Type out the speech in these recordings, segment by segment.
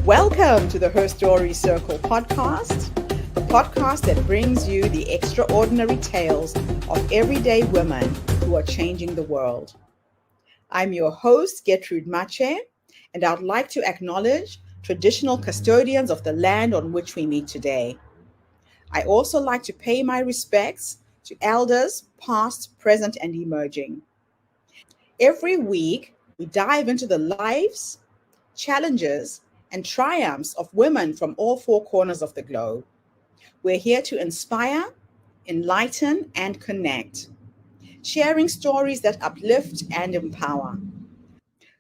Welcome to the Her Story Circle podcast, the podcast that brings you the extraordinary tales of everyday women who are changing the world. I'm your host, Gertrude Mache, and I'd like to acknowledge traditional custodians of the land on which we meet today. I also like to pay my respects to elders, past, present, and emerging. Every week, we dive into the lives, challenges, and triumphs of women from all four corners of the globe. We're here to inspire, enlighten, and connect, sharing stories that uplift and empower.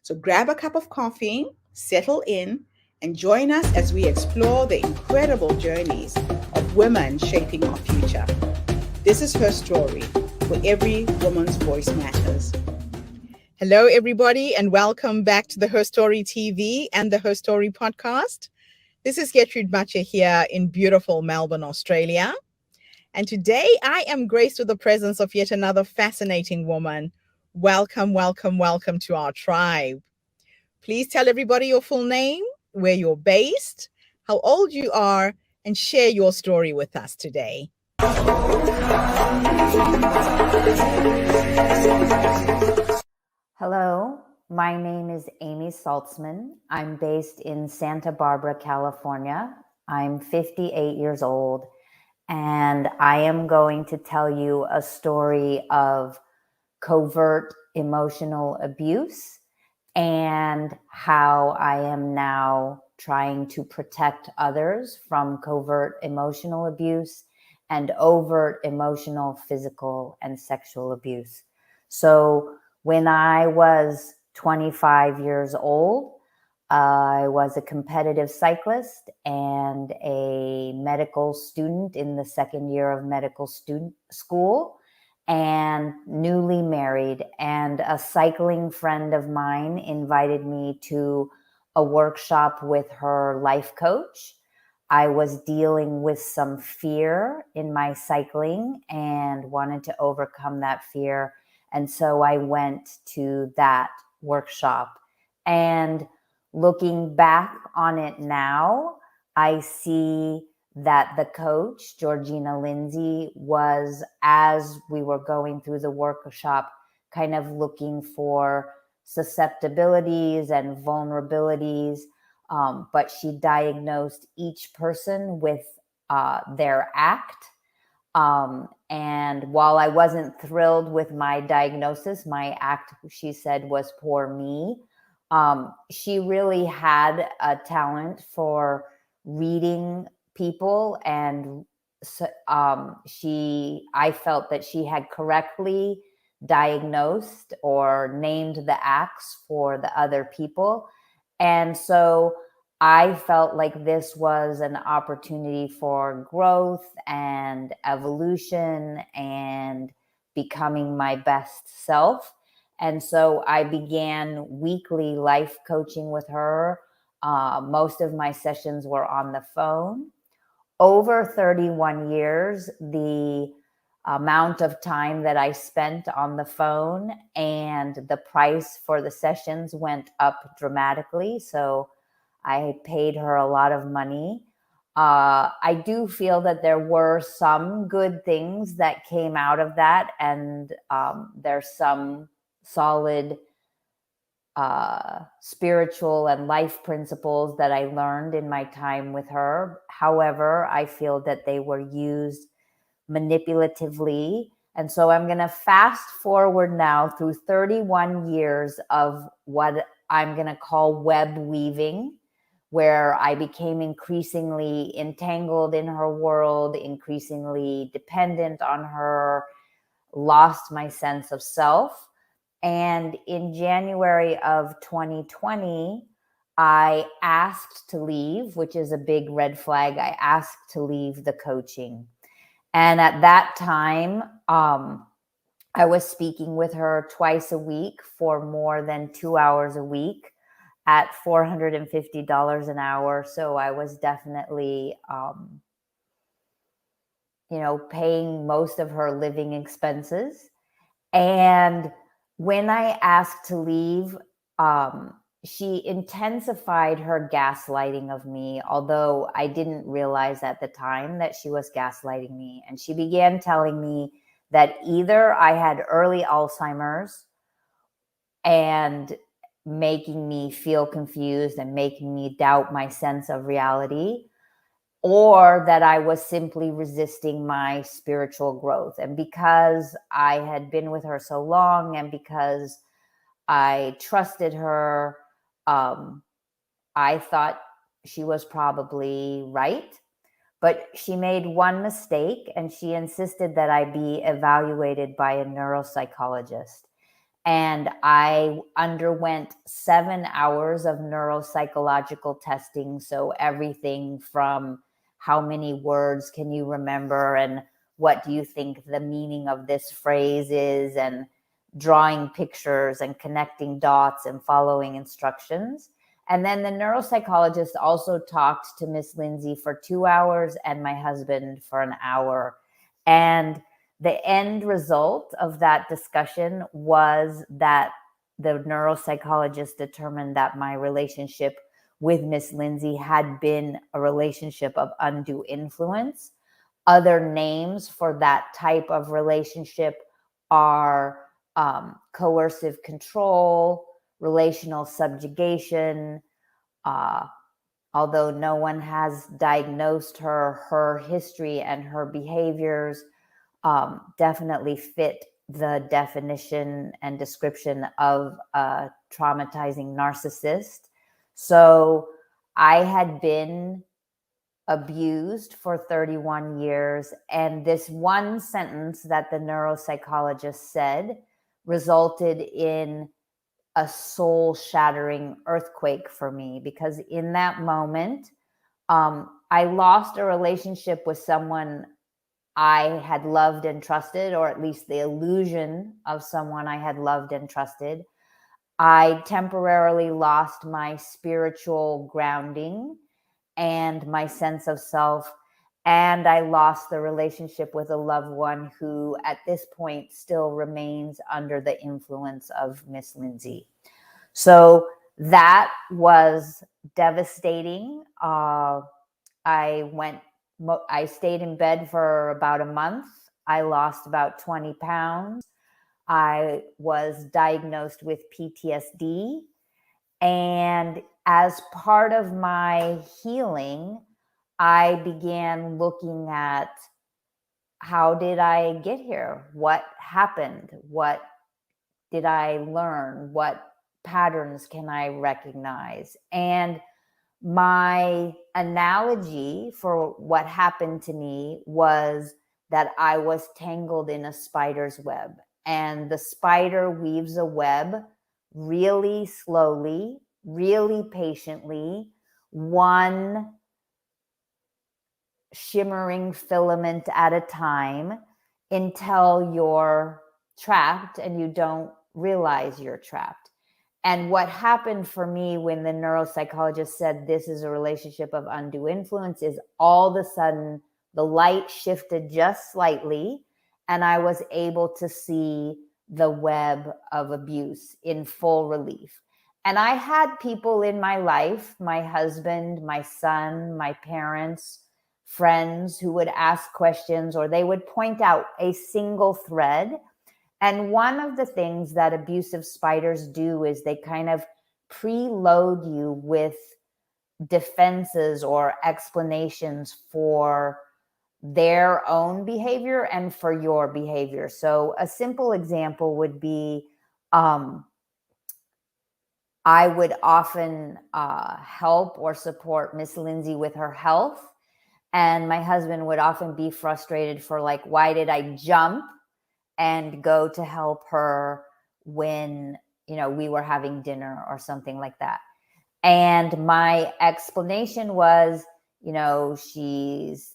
So grab a cup of coffee, settle in, and join us as we explore the incredible journeys of women shaping our future. This is Her Story, where every woman's voice matters. Hello, everybody, and welcome back to the Her Story TV and the Her Story podcast. This is Gertrude Mache here in beautiful Melbourne, Australia. And today I am graced with the presence of yet another fascinating woman. Welcome, welcome, welcome to our tribe. Please tell everybody your full name, where you're based, how old you are, and share your story with us today. Hello, my name is Amy Saltzman. I'm based in Santa Barbara, California. I'm 58 years old, and I am going to tell you a story of covert emotional abuse and how I am now trying to protect others from covert emotional abuse and overt emotional, physical, and sexual abuse. So when I was 25 years old, I was a competitive cyclist and a medical student in the second year of medical student school and newly married. And a cycling friend of mine invited me to a workshop with her life coach. I was dealing with some fear in my cycling and wanted to overcome that fear. And so I went to that workshop. And looking back on it now, I see that the coach, Georgina Lindsay, was, as we were going through the workshop, kind of looking for susceptibilities and vulnerabilities. But she diagnosed each person with their act. And while I wasn't thrilled with my diagnosis, my act, she said, was poor me. She really had a talent for reading people, and I felt that she had correctly diagnosed or named the acts for the other people. And so I felt like this was an opportunity for growth and evolution and becoming my best self. And so I began weekly life coaching with her. Most of my sessions were on the phone. Over 31 years, the amount of time that I spent on the phone and the price for the sessions went up dramatically. So I paid her a lot of money. I do feel that there were some good things that came out of that, and there's some solid spiritual and life principles that I learned in my time with her. However, I feel that they were used manipulatively. And so I'm going to fast forward now through 31 years of what I'm going to call web weaving, where I became increasingly entangled in her world, increasingly dependent on her, lost my sense of self. And in January of 2020, I asked to leave, which is a big red flag. I asked to leave the coaching. And at that time, I was speaking with her twice a week for more than 2 hours a week at $450 an hour. So I was definitely, paying most of her living expenses. And when I asked to leave, she intensified her gaslighting of me, although I didn't realize at the time that she was gaslighting me. And she began telling me that either I had early Alzheimer's and making me feel confused and making me doubt my sense of reality, or that I was simply resisting my spiritual growth. And because I had been with her so long and because I trusted her, I thought she was probably right. But she made one mistake, and she insisted that I be evaluated by a neuropsychologist. And I underwent 7 hours of neuropsychological testing. So everything from how many words can you remember, and what do you think the meaning of this phrase is, and drawing pictures and connecting dots and following instructions. And then the neuropsychologist also talked to Miss Lindsay for 2 hours and my husband for an hour. And the end result of that discussion was that the neuropsychologist determined that my relationship with Miss Lindsay had been a relationship of undue influence. Other names for that type of relationship are coercive control, relational subjugation. Although no one has diagnosed her history and her behaviors definitely fit the definition and description of a traumatizing narcissist. So I had been abused for 31 years. And this one sentence that the neuropsychologist said resulted in a soul shattering earthquake for me, because in that moment, I lost a relationship with someone I had loved and trusted, or at least the illusion of someone I had loved and trusted. I temporarily lost my spiritual grounding and my sense of self. And I lost the relationship with a loved one who at this point still remains under the influence of Miss Lindsay. So that was devastating. I stayed in bed for about a month. I lost about 20 pounds. I was diagnosed with PTSD. And as part of my healing, I began looking at, how did I get here? What happened? What did I learn? What patterns can I recognize? And my analogy for what happened to me was that I was tangled in a spider's web, and the spider weaves a web really slowly, really patiently, one shimmering filament at a time, until you're trapped and you don't realize you're trapped. And what happened for me when the neuropsychologist said this is a relationship of undue influence is, all of a sudden the light shifted just slightly, and I was able to see the web of abuse in full relief. And I had people in my life, my husband, my son, my parents, friends, who would ask questions, or they would point out a single thread. And one of the things that abusive spiders do is they kind of preload you with defenses or explanations for their own behavior and for your behavior. So a simple example would be, I would often help or support Miss Lindsay with her health. And my husband would often be frustrated for, like, why did I jump and go to help her when, we were having dinner or something like that. And my explanation was, she's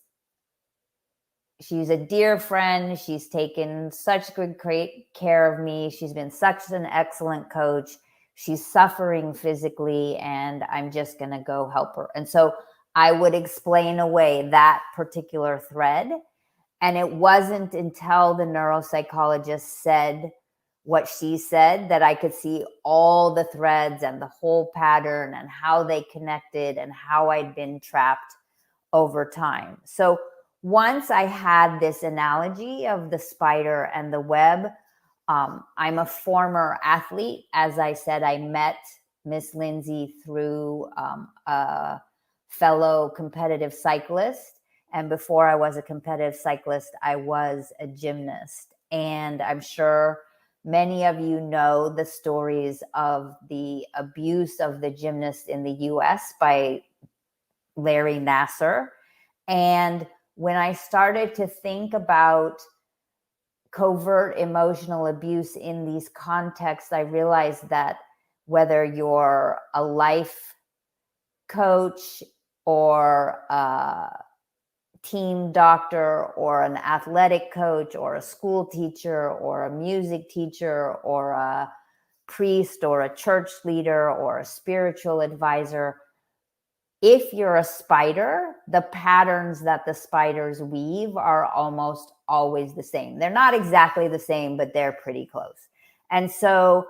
a dear friend. She's taken such great care of me. She's been such an excellent coach. She's suffering physically, and I'm just going to go help her. And so I would explain away that particular thread. And it wasn't until the neuropsychologist said, what she said, that I could see all the threads and the whole pattern and how they connected and how I'd been trapped over time. So once I had this analogy of the spider and the web, I'm a former athlete. As I said, I met Miss Lindsay through a fellow competitive cyclist. And before I was a competitive cyclist, I was a gymnast. And I'm sure many of you know the stories of the abuse of the gymnast in the US by Larry Nassar. And when I started to think about covert emotional abuse in these contexts, I realized that whether you're a life coach or a team doctor or an athletic coach or a school teacher or a music teacher or a priest or a church leader or a spiritual advisor, if you're a spider, the patterns that the spiders weave are almost always the same. They're not exactly the same, but they're pretty close. And so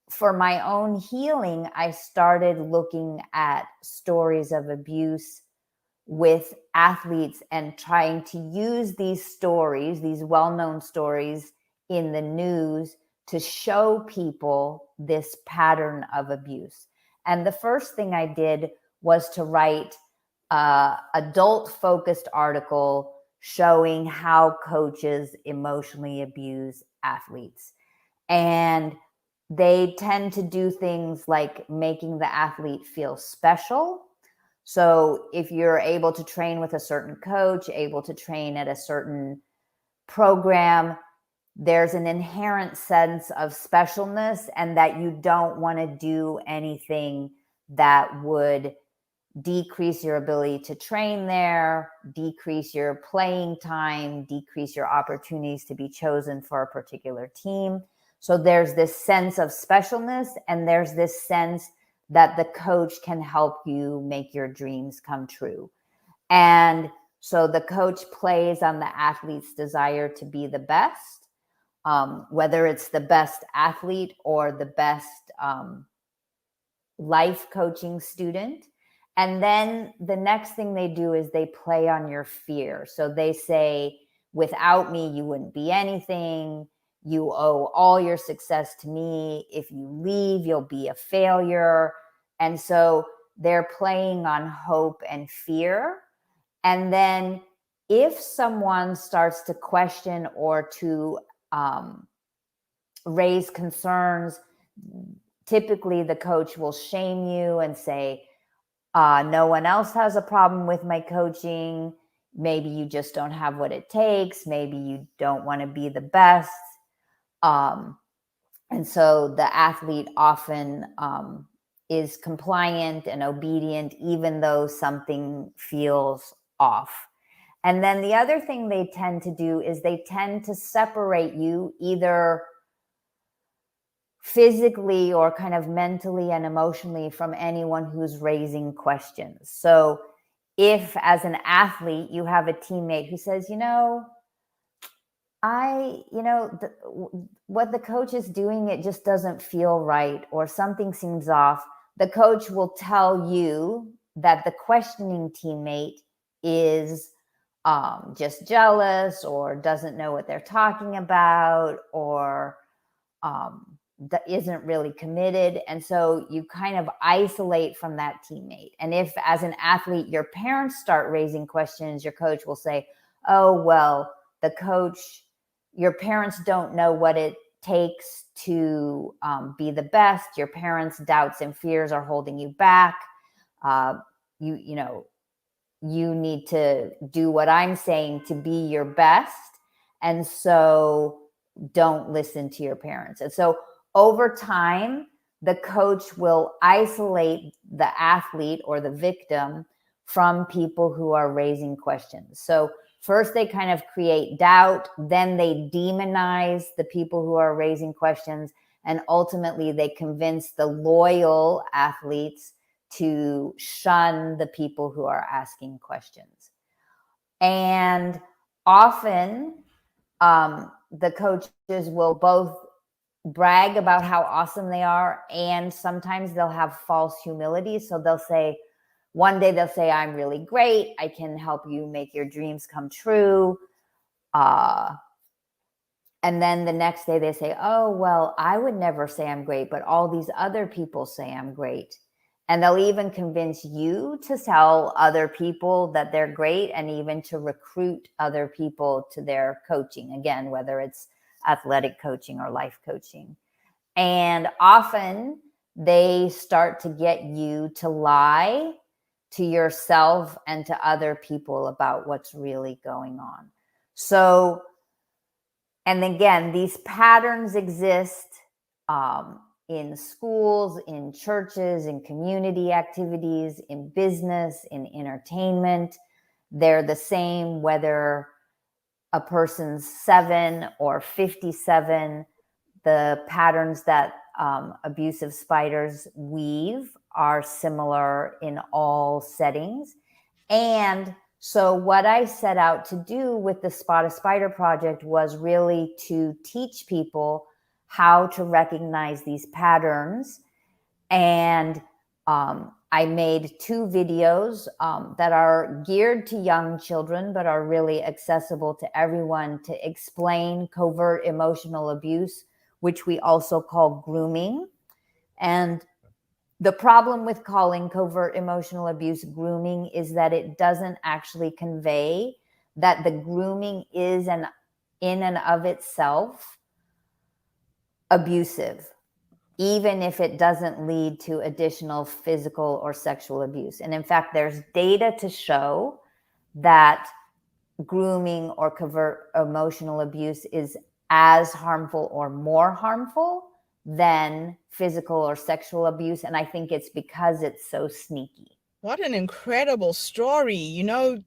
for my own healing, I started looking at stories of abuse with athletes and trying to use these stories, these well-known stories in the news, to show people this pattern of abuse. And the first thing I did was to write an adult-focused article showing how coaches emotionally abuse athletes. And they tend to do things like making the athlete feel special. So if you're able to train with a certain coach, able to train at a certain program, there's an inherent sense of specialness, and that you don't want to do anything that would decrease your ability to train there, decrease your playing time, decrease your opportunities to be chosen for a particular team. So there's this sense of specialness, and there's this sense that the coach can help you make your dreams come true. And so the coach plays on the athlete's desire to be the best, whether it's the best athlete or the best life coaching student. And then the next thing they do is they play on your fear. So they say, without me, you wouldn't be anything. You owe all your success to me. If you leave, you'll be a failure. And so they're playing on hope and fear. And then if someone starts to question or to raise concerns, typically the coach will shame you and say, no one else has a problem with my coaching. Maybe you just don't have what it takes. Maybe you don't want to be the best. And so the athlete often is compliant and obedient, even though something feels off. And then the other thing they tend to do is they tend to separate you either physically or kind of mentally and emotionally from anyone who's raising questions. So if as an athlete you have a teammate who says, what the coach is doing, it just doesn't feel right, or something seems off, the coach will tell you that the questioning teammate is just jealous or doesn't know what they're talking about, or that isn't really committed. And so you kind of isolate from that teammate. And if as an athlete, your parents start raising questions, your coach will say, oh, well, your parents don't know what it takes to be the best. Your parents' doubts and fears are holding you back. You need to do what I'm saying to be your best. And so don't listen to your parents. And so over time, the coach will isolate the athlete or the victim from people who are raising questions. So first they kind of create doubt, then they demonize the people who are raising questions, and ultimately they convince the loyal athletes to shun the people who are asking questions. And often the coaches will both brag about how awesome they are. And sometimes they'll have false humility. So they'll say, one day they'll say, I'm really great. I can help you make your dreams come true. And then the next day they say, oh, well, I would never say I'm great, but all these other people say I'm great. And they'll even convince you to tell other people that they're great, and even to recruit other people to their coaching. Again, whether it's athletic coaching or life coaching. And often they start to get you to lie to yourself and to other people about what's really going on. So, and again, these patterns exist in schools, in churches, in community activities, in business, in entertainment. They're the same whether a person's 7 or 57. The patterns that abusive spiders weave are similar in all settings. And so what I set out to do with the Spot a Spider project was really to teach people how to recognize these patterns. And I made 2 videos that are geared to young children, but are really accessible to everyone, to explain covert emotional abuse, which we also call grooming. And the problem with calling covert emotional abuse grooming is that it doesn't actually convey that the grooming is in and of itself abusive, even if it doesn't lead to additional physical or sexual abuse. And in fact, there's data to show that grooming or covert emotional abuse is as harmful or more harmful than physical or sexual abuse. And I think it's because it's so sneaky. What an incredible story. You know,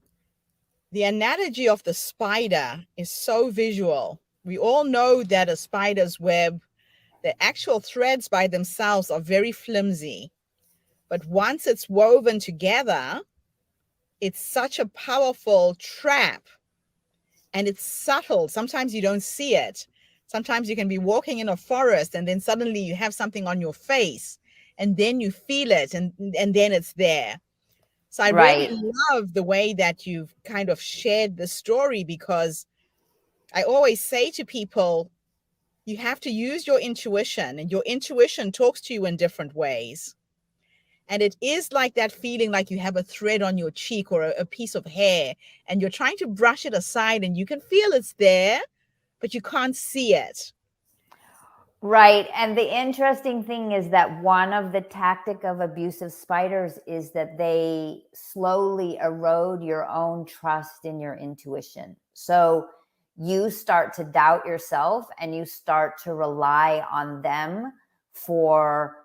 the analogy of the spider is so visual. We all know that a spider's web, the actual threads by themselves are very flimsy. But once it's woven together, it's such a powerful trap. And it's subtle. Sometimes you don't see it. Sometimes you can be walking in a forest and then suddenly you have something on your face and then you feel it and then it's there. So I really Right. love the way that you've kind of shared the story, because I always say to people, you have to use your intuition, and your intuition talks to you in different ways. And it is like that feeling like you have a thread on your cheek or a piece of hair and you're trying to brush it aside and you can feel it's there, but you can't see it. Right. And the interesting thing is that one of the tactic of abusive spiders is that they slowly erode your own trust in your intuition. So you start to doubt yourself and you start to rely on them for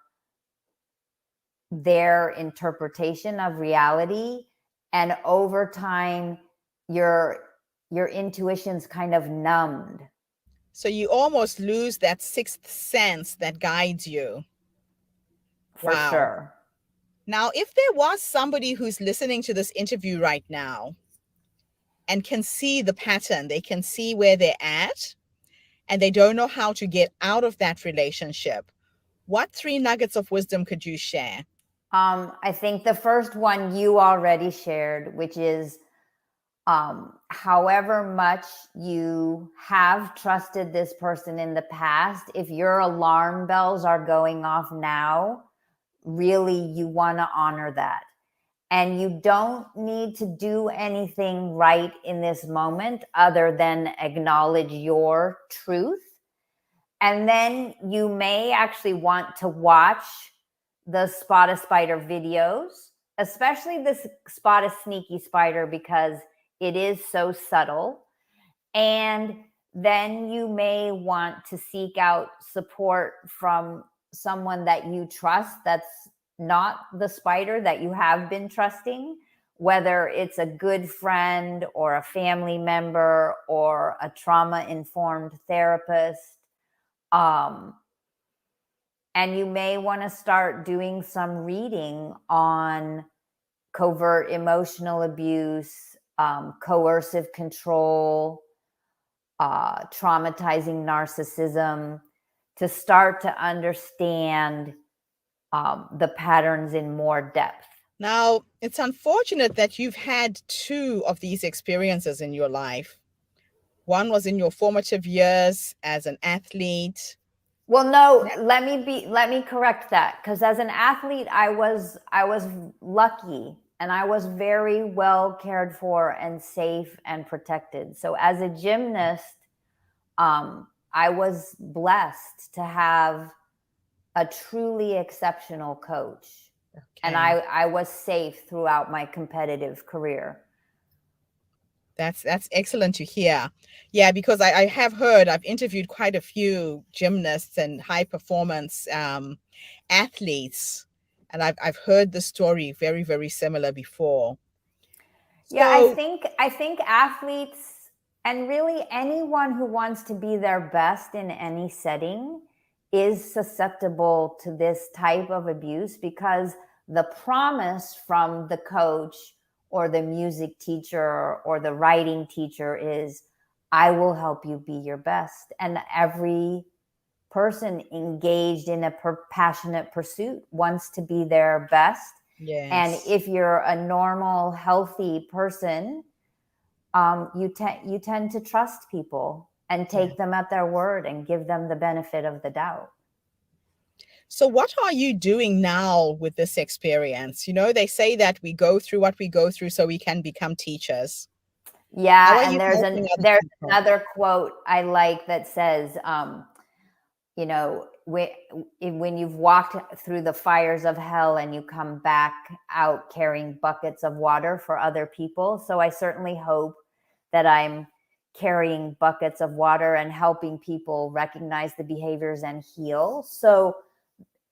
their interpretation of reality. And over time, your intuition's kind of numbed. So you almost lose that sixth sense that guides you. For Wow. sure. Now, if there was somebody who's listening to this interview right now and can see the pattern, they can see where they're at, and they don't know how to get out of that relationship, what 3 nuggets of wisdom could you share? I think the first one you already shared, which is however much you have trusted this person in the past, if your alarm bells are going off now, really you want to honor that. And you don't need to do anything right in this moment other than acknowledge your truth. And then you may actually want to watch the Spot a Spider videos, especially this Spot a Sneaky Spider, because it is so subtle. And then you may want to seek out support from someone that you trust that's not the spider that you have been trusting, whether it's a good friend or a family member or a trauma-informed therapist. And you may want to start doing some reading on covert emotional abuse, coercive control, traumatizing narcissism, to start to understand the patterns in more depth. Now, it's unfortunate that you've had two of these experiences in your life. One was in your formative years as an athlete. Well, no, let me correct that, because as an athlete, I was lucky and I was very well cared for and safe and protected. So as a gymnast, I was blessed to have a truly exceptional coach. Okay. And I was safe throughout my competitive career. That's excellent to hear. Yeah, because I've interviewed quite a few gymnasts and high performance athletes, and I've heard the story very, very similar before. Yeah, So, I think athletes and really anyone who wants to be their best in any setting is susceptible to this type of abuse, because the promise from the coach or the music teacher or the writing teacher is, I will help you be your best. And every person engaged in a passionate pursuit wants to be their best. yes. And if you're a normal, healthy person, you tend to trust people and take them at their word and give them the benefit of the doubt. So what are you doing now with this experience? You know, they say that we go through what we go through so we can become teachers. How Yeah, are and you there's helping other there's people? another quote I like that says, you know, when you've walked through the fires of hell and you come back out carrying buckets of water for other people. So I certainly hope that I'm carrying buckets of water and helping people recognize the behaviors and heal. So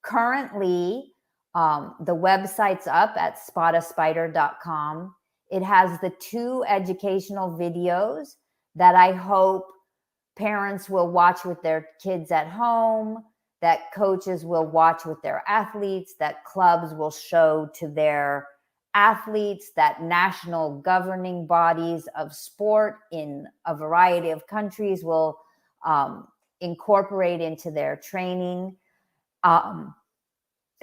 currently, the website's up at spotaspider.com. It has the 2 educational videos that I hope parents will watch with their kids at home, that coaches will watch with their athletes, that clubs will show to their athletes, that national governing bodies of sport in a variety of countries will incorporate into their training.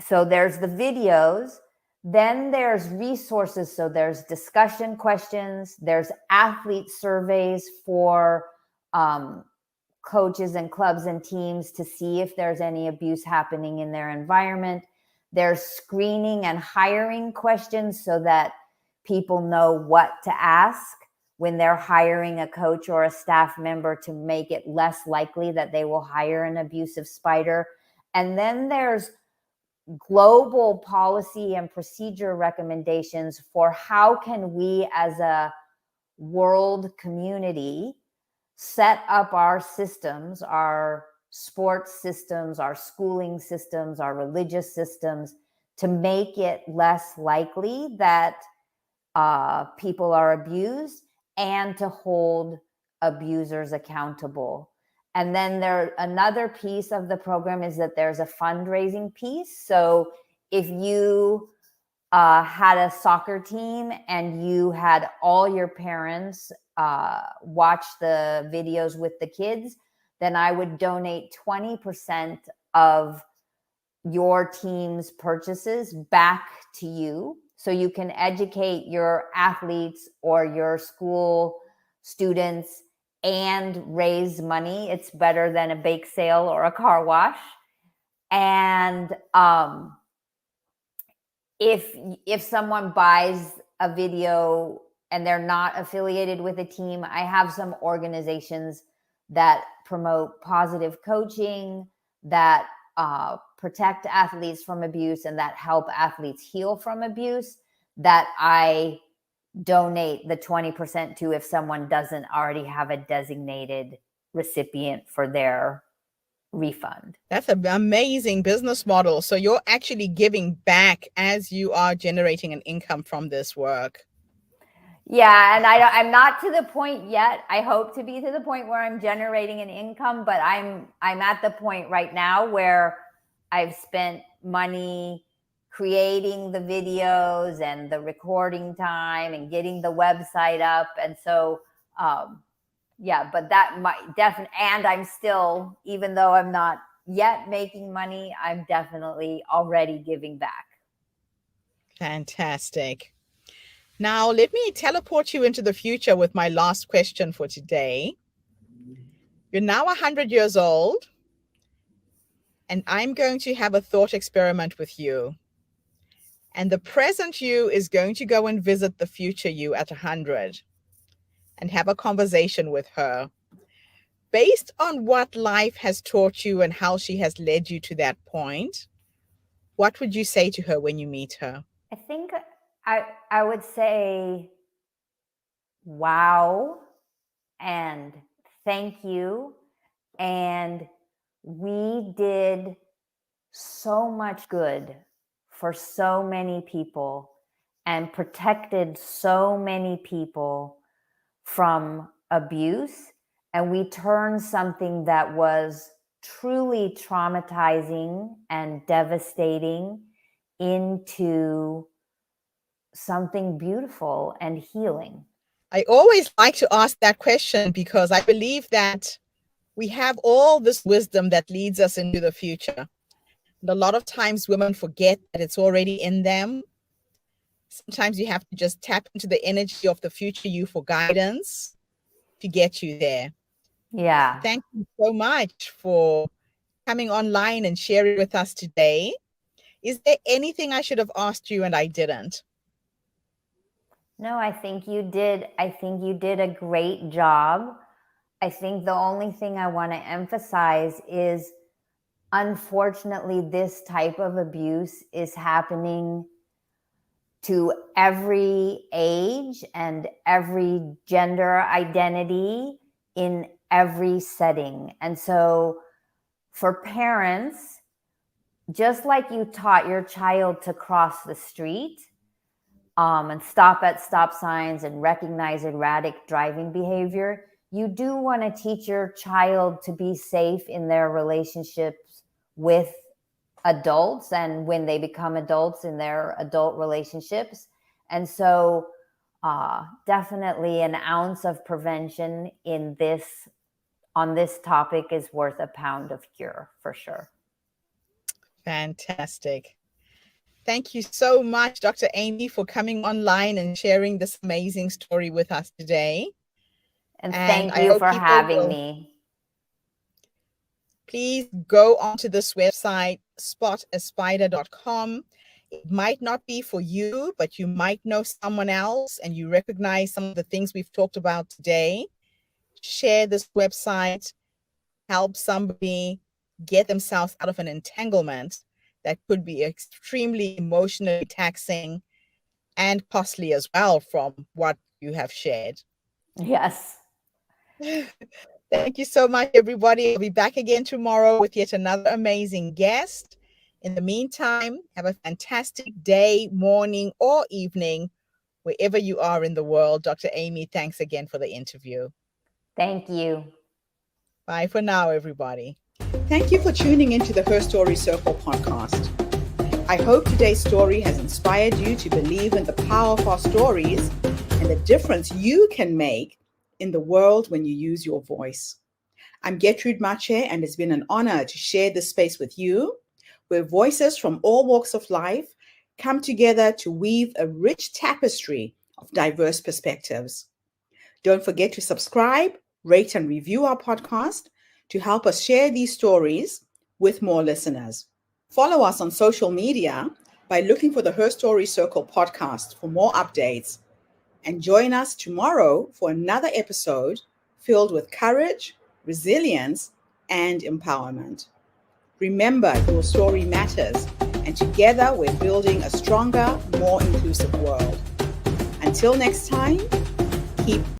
So there's the videos, then there's resources. So there's discussion questions, there's athlete surveys for coaches and clubs and teams to see if there's any abuse happening in their environment. There's screening and hiring questions so that people know what to ask when they're hiring a coach or a staff member to make it less likely that they will hire an abusive spider. And then there's global policy and procedure recommendations for how can we as a world community set up our systems, our sports systems, our schooling systems, our religious systems, to make it less likely that people are abused and to hold abusers accountable. And then another piece of the program is that there's a fundraising piece. So if you had a soccer team and you had all your parents watch the videos with the kids, then I would donate 20% of your team's purchases back to you, so you can educate your athletes or your school students and raise money. It's better than a bake sale or a car wash. And if someone buys a video and they're not affiliated with a team, I have some organizations that promote positive coaching, that protect athletes from abuse, and that help athletes heal from abuse, that I donate the 20% to if someone doesn't already have a designated recipient for their refund. That's an amazing business model. So you're actually giving back as you are generating an income from this work. Yeah, and I'm not to the point yet. I hope to be to the point where I'm generating an income, but I'm at the point right now where I've spent money creating the videos and the recording time and getting the website up. And so, yeah, but that might definitely, and I'm still, even though I'm not yet making money, I'm definitely already giving back. Fantastic. Now, let me teleport you into the future with my last question for today. You're now 100 years old, and I'm going to have a thought experiment with you. And the present you is going to go and visit the future you at 100 and have a conversation with her. Based on what life has taught you and how she has led you to that point, what would you say to her when you meet her? I think I would say, wow, and thank you. And we did so much good for so many people and protected so many people from abuse. And we turned something that was truly traumatizing and devastating into something beautiful and healing. I always like to ask that question because I believe that we have all this wisdom that leads us into the future. And a lot of times women forget that it's already in them. Sometimes you have to just tap into the energy of the future you for guidance to get you there. Yeah. Thank you so much for coming online and sharing with us today. Is there anything I should have asked you and I didn't? No, I think you did. I think you did a great job. I think the only thing I want to emphasize is, unfortunately, this type of abuse is happening to every age and every gender identity in every setting. And so for parents, just like you taught your child to cross the street, and stop at stop signs and recognize erratic driving behavior, you do want to teach your child to be safe in their relationships with adults and when they become adults in their adult relationships. And so definitely an ounce of prevention on this topic is worth a pound of cure, for sure. Fantastic. Thank you so much, Dr. Amy, for coming online and sharing this amazing story with us today. And thank you for having me. Please go onto this website, spotaspider.com. It might not be for you, but you might know someone else and you recognize some of the things we've talked about today. Share this website, help somebody get themselves out of an entanglement that could be extremely emotionally taxing and costly as well from what you have shared. Yes. Thank you so much, everybody. I'll be back again tomorrow with yet another amazing guest. In the meantime, have a fantastic day, morning, or evening, wherever you are in the world. Dr. Amy, thanks again for the interview. Thank you. Bye for now, everybody. Thank you for tuning into the Her Story Circle podcast. I hope today's story has inspired you to believe in the power of our stories and the difference you can make in the world when you use your voice. I'm Gertrude Mache, and it's been an honor to share this space with you, where voices from all walks of life come together to weave a rich tapestry of diverse perspectives. Don't forget to subscribe, rate, and review our podcast to help us share these stories with more listeners. Follow us on social media by looking for the Her Story Circle podcast for more updates. And join us tomorrow for another episode filled with courage, resilience, and empowerment. Remember, your story matters, and together we're building a stronger, more inclusive world. Until next time, keep